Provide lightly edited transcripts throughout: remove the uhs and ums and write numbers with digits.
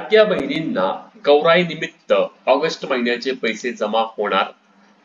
लाडक्या बहिणींना गौराई निमित्त ऑगस्ट महिन्याचे पैसे जमा होणार.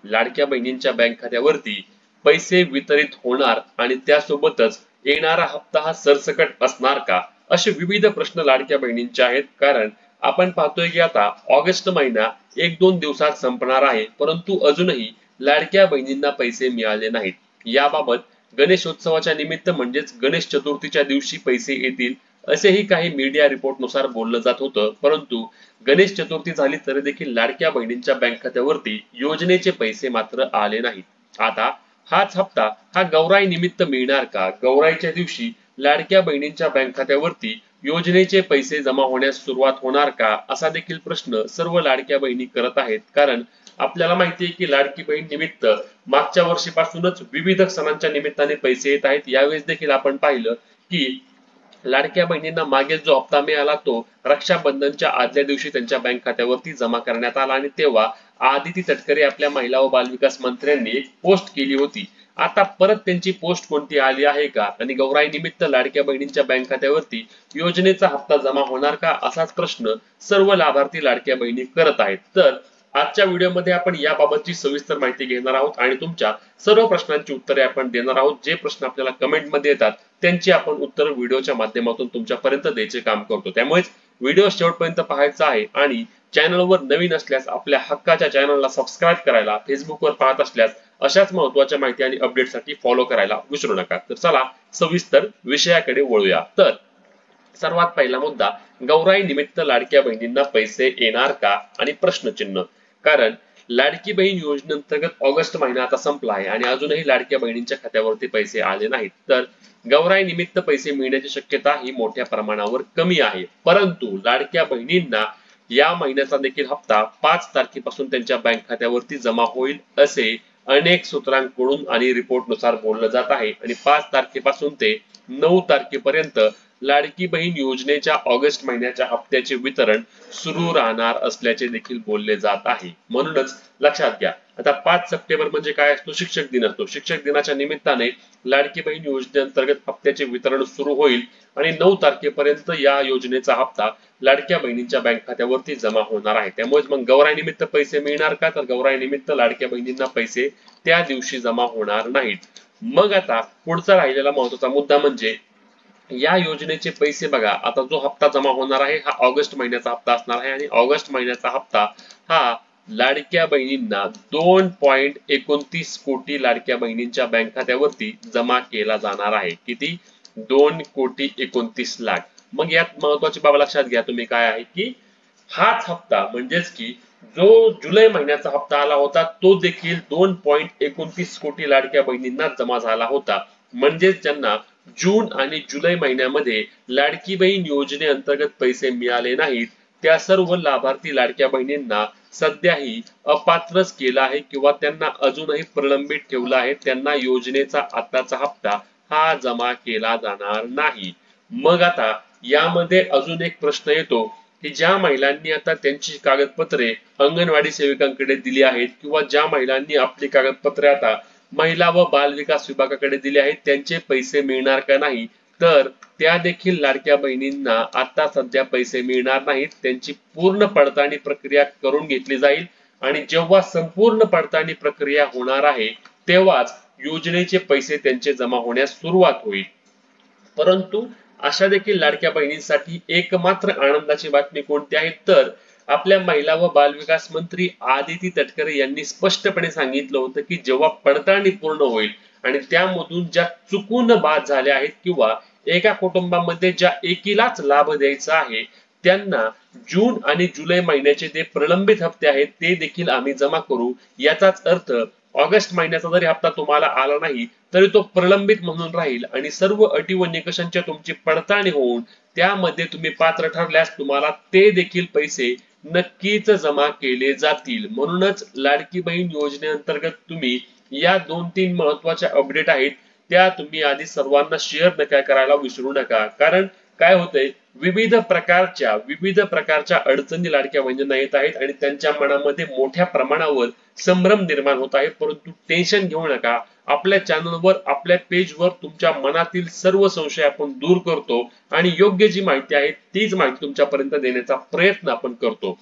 लाडक्या बहिणींच्या बँक खात्यावरती पैसे वितरित होणार आणि त्यासोबतच येणारा हप्ता हा सरसकट असणार का, असे विविध प्रश्न लाडक्या बहिणींचे आहेत. कारण आपण पाहतोय की आता ऑगस्ट महिना 1-2 दिवसात संपणार आहे, परंतु अजूनही लाडक्या बहिणींना पैसे मिळाले नाहीत. याबाबत गणेशोत्सवाच्या निमित्त म्हणजेच गणेश चतुर्थीच्या दिवशी पैसे येतील असेही काही मीडिया रिपोर्ट नुसार बोललं जात होतं. परंतु गणेश चतुर्थी झाली तरी देखील लाडक्या बहिणींच्या बँक खात्यावरती योजनेचे पैसे मात्र आले नाहीत. आता हाच हप्ता हा गौराई निमित्त मिळणार का? गौराईच्या दिवशी लाडक्या बहिणींच्या बँक खात्यावरती योजनेचे पैसे जमा होण्यास सुरुवात होणार का, असा देखील प्रश्न सर्व लाडक्या बहिणी करत आहेत. कारण आपल्याला माहिती आहे की लाडकी बहीण निमित्त मागच्या वर्षीपासूनच विविध सणांच्या निमित्ताने पैसे येत आहेत. यावेळेस देखील आपण पाहिलं की लाडक्या बहिणींना मागील जो हप्ता मिळाला तो रक्षाबंधनच्या आदल्या दिवशी त्यांच्या बँक खात्यावरती जमा करण्यात आला आणि तेव्हा आदिती तटकरे आपल्या महिला व बालविकास मंत्र्यांनी एक पोस्ट केली होती. आता परत त्यांची पोस्ट कोणती आली आहे का आणि गौराई निमित्त लाडक्या बहिणींच्या बँक खात्यावरती योजनेचा हप्ता जमा होणार का, असाच प्रश्न सर्व लाभार्थी लाडक्या बहिणी करत आहेत. तर आजच्या व्हिडिओमध्ये आपण याबाबतची सविस्तर माहिती घेणार आहोत आणि तुमच्या सर्व प्रश्नांची उत्तरे आपण देणार आहोत. जे प्रश्न आपल्याला कमेंट मध्ये येतात त्यांची आपण उत्तर व्हिडिओच्या माध्यमातून तुमच्यापर्यंत द्यायचे काम करतो. त्यामुळेच व्हिडिओ शेवटपर्यंत पाहायचा आहे आणि चॅनलवर नवीन असल्यास आपल्या हक्काच्या चॅनलला सबस्क्राईब करायला, फेसबुकवर पाहत असल्यास अशाच महत्त्वाच्या माहिती आणि अपडेटसाठी फॉलो करायला विसरू नका. तर चला सविस्तर विषयाकडे वळूया. तर सर्वात पहिला मुद्दा, गौराई निमित्त लाडक्या बहिणींना पैसे येणार का आणि प्रश्नचिन्ह. कारण लाडकी बहीण योजनेअंतर्गत ऑगस्ट महिना आता संपला आहे आणि अजूनही लाडक्या बहिणींच्या खात्यावरती पैसे आले नाहीत. तर गौराई निमित्त पैसे मिळण्याची शक्यता ही मोठ्या प्रमाणावर कमी आहे. परंतु लाडक्या बहिणींना या महिन्याचा देखील हप्ता 5 तारखेपासून त्यांच्या बँक खात्यावरती जमा होईल असे अनेक सूत्रांकडून आणि रिपोर्ट नुसार बोललं जात आहे. आणि 5 तारखेपासून ते 9 तारखेपर्यंत लाडकी बहीण योजनेच्या ऑगस्ट महिन्याच्या हप्त्याचे वितरण सुरू राहणार असल्याचे देखील बोलले जात आहे. म्हणूनच लक्षात घ्या, आता 5 सप्टेंबर म्हणजे काय असतो? शिक्षक दिन असतो. शिक्षक दिनाच्या निमित्ताने लाडकी बहीण योजनेअंतर्गत हप्त्याचे वितरण सुरू होईल आणि 9 तारखेपर्यंत या योजनेचा हप्ता लाडक्या बहिणींच्या बँक खात्यावरती जमा होणार आहे. त्यामुळे मग गौराई निमित्त पैसे मिळणार का? तर गौराई निमित्त लाडक्या बहिणींना पैसे त्या दिवशी जमा होणार नाहीत. मग आता पुढचा राहिलेला महत्त्वाचा मुद्दा म्हणजे या योजनेचे पैसे बघा. आता जो हप्ता जमा होणार आहे हा ऑगस्ट महिन्याचा हप्ता असणार आहे आणि ऑगस्ट महिन्याचा हप्ता हा लाडक्या बहिणींना 2.29 कोटी लाडक्या बहिणींच्या बँक खात्यावरती जमा केला जाणार आहे. किती? 2,29,00,000. मग यात महत्वाची बाब लक्षात घ्या तुम्ही काय आहे की हाच हप्ता म्हणजेच की जो जुलै महिन्याचा हप्ता आला होता तो देखील 2.29 कोटी लाडक्या बहिणींना जमा झाला होता. म्हणजेच ज्यांना जून आणि जुलै महिन्यामध्ये लाडकी बहीण योजनेअंतर्गत पैसे मिळाले नाहीत त्या सर्व लाभार्थी लाडक्या बहिणींना सध्याही अपात्रच केला आहे किंवा त्यांना अजूनही प्रलंबित ठेवला आहे. त्यांना योजनेचा आताचा हप्ता हा जमा केला जाणार नाही. मग आता यामध्ये अजून एक प्रश्न येतो की ज्या महिलांनी आता त्यांची कागदपत्रे अंगणवाडी सेविकांकडे दिली आहेत किंवा ज्या महिलांनी आपली कागदपत्रे आता महिला व बाल विकास विभागाकडे दिले आहेत त्यांचे पैसे मिळणार का नाही? तर त्या देखील लाडक्या बहिणींना आता सध्या पैसे मिळणार नाहीत. त्यांची पूर्ण पडताळणी प्रक्रिया करून घेतली जाईल आणि जेव्हा संपूर्ण पडताळणी प्रक्रिया होणार आहे तेव्हाच योजनेचे पैसे त्यांचे जमा होण्यास सुरुवात होईल. परंतु अशा देखील लाडक्या बहिणींसाठी एकमात्र आनंदाची बातमी कोणती आहे? तर आपल्या महिला व बालविकास मंत्री आदिती तटकरे यांनी स्पष्टपणे सांगितलं होतं की जेव्हा पडताळणी पूर्ण होईल आणि त्यामधून ज्या चुकून बाद झाल्या आहेत किंवा एका कुटुंबामध्ये ज्या एकीलाच लाभ द्यायचा आहे त्यांना जून आणि जुलै महिन्याचे जे प्रलंबित हप्ते आहेत ते देखील आम्ही जमा करू. याचाच अर्थ ऑगस्ट महिन्याचा जरी हप्ता तुम्हाला आला नाही तरी तो प्रलंबित म्हणून राहील आणि सर्व अटी व निकषांच्या तुमची पडताळणी होऊन त्यामध्ये तुम्ही पात्र ठरल्यास तुम्हाला ते देखील पैसे नक्कीच जमा केले जातील. म्हणूनच लाडकी बहीण योजनेअंतर्गत तुम्ही या 2-3 महत्वाच्या अपडेट आहेत त्या तुम्ही आधी सर्वांना शेअर नका करायला विसरू नका. कारण काय होतंय विविध प्रकारच्या अडचणी लाडक्या बहिणींना येत आहेत आणि त्यांच्या मनामध्ये मोठ्या प्रमाणावर संभ्रम निर्माण होत आहे. परंतु टेन्शन घेऊ नका. आपल्या चॅनलवर, आपल्या पेजवर तुमच्या मनातील सर्व संशय आपण दूर करतो आणि योग्य जी माहिती आहे तीच माहिती तुमच्यापर्यंत देण्याचा प्रयत्न आपण करतो.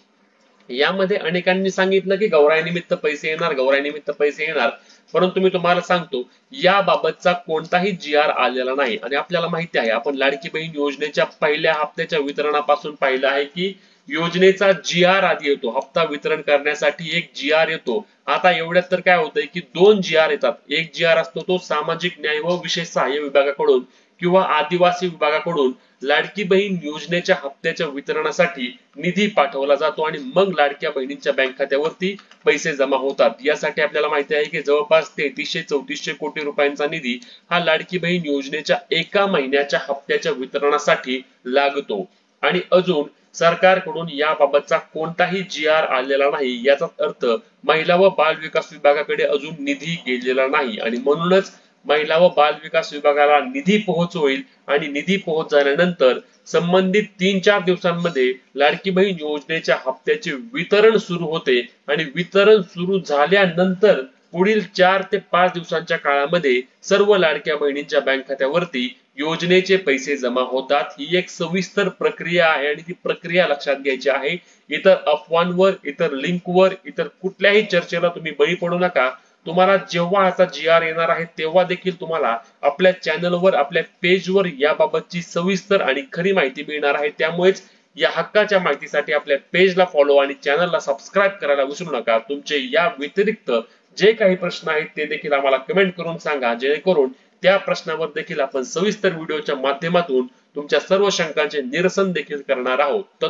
यामध्ये अनेकांनी सांगितलं की गौराईनिमित्त पैसे येणार, गौराईनिमित्त पैसे येणार, परंतु मी तुम्हाला सांगतो याबाबतचा कोणताही GR आलेला नाही. आणि आपल्याला माहिती आहे, आपण लाडकी बहीण योजनेच्या पहिल्या हप्त्याच्या वितरणापासून पाहिलं आहे की योजनेचा GR आधी येतो. हप्ता वितरण करण्यासाठी एक GR येतो. आता एवढ्यात तर काय होतंय की 2 GR येतात. एक GR असतो तो सामाजिक न्याय व विशेष सहाय्य विभागाकडून किंवा आदिवासी विभागाकडून लाडकी बहीण योजनेच्या हप्त्याच्या वितरणासाठी निधी पाठवला जातो आणि मग लाडक्या बहिणींच्या बँक खात्यावरती पैसे जमा होतात. यासाठी आपल्याला माहिती आहे की जवळपास 3300-3400 कोटी रुपयांचा निधी हा लाडकी बहीण योजनेच्या एका महिन्याच्या हप्त्याच्या वितरणासाठी लागतो. आणि अजून सरकारकडून याबाबतचा कोणताही GR आलेला नाही. याचा अर्थ महिला व बाल विकास विभागाकडे अजून निधी गेलेला नाही आणि म्हणूनच महिला व बाल विकास विभागाला निधी पोहोच होईल आणि निधी पोहोच झाल्यानंतर संबंधित 3-4 दिवसांमध्ये लाडकी बहीण योजनेच्या हप्त्याचे वितरण सुरू होते आणि वितरण सुरू झाल्यानंतर पुढील 4 ते 5 दिवसांच्या काळामध्ये सर्व लाडक्या बहिणींच्या बँक खात्यावरती योजनेचे पैसे जमा होतात. ही एक सविस्तर प्रक्रिया आहे आणि ती प्रक्रिया लक्षात घ्यायची आहे. इतर अफवांवर, इतर लिंकवर, इतर कुठल्याही चर्चेला तुम्ही बळी पडू नका. तुम्हाला जेव्हा आता GR येणार आहे तेव्हा देखील तुम्हाला आपल्या चॅनलवर, आपल्या पेजवर याबाबतची सविस्तर आणि खरी माहिती मिळणार आहे. त्यामुळेच या हक्काच्या माहितीसाठी आपल्या पेजला फॉलो आणि चॅनलला सबस्क्राईब करायला विसरू नका. तुमचे या व्यतिरिक्त जे काही प्रश्न आहेत ते देखील आम्हाला कमेंट करून सांगा, जेणेकरून त्या प्रश्नावर देखील आपण सविस्तर व्हिडिओच्या माध्यमातून तुमच्या सर्व शंकांचे निरसन देखील करणार आहोत.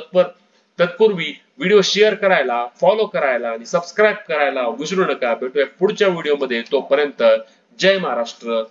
तत्पूर्वी व्हिडिओ शेअर करायला, फॉलो करायला आणि सबस्क्राईब करायला विसरू नका. भेटूया पुढच्या व्हिडिओमध्ये. तोपर्यंत जय महाराष्ट्र.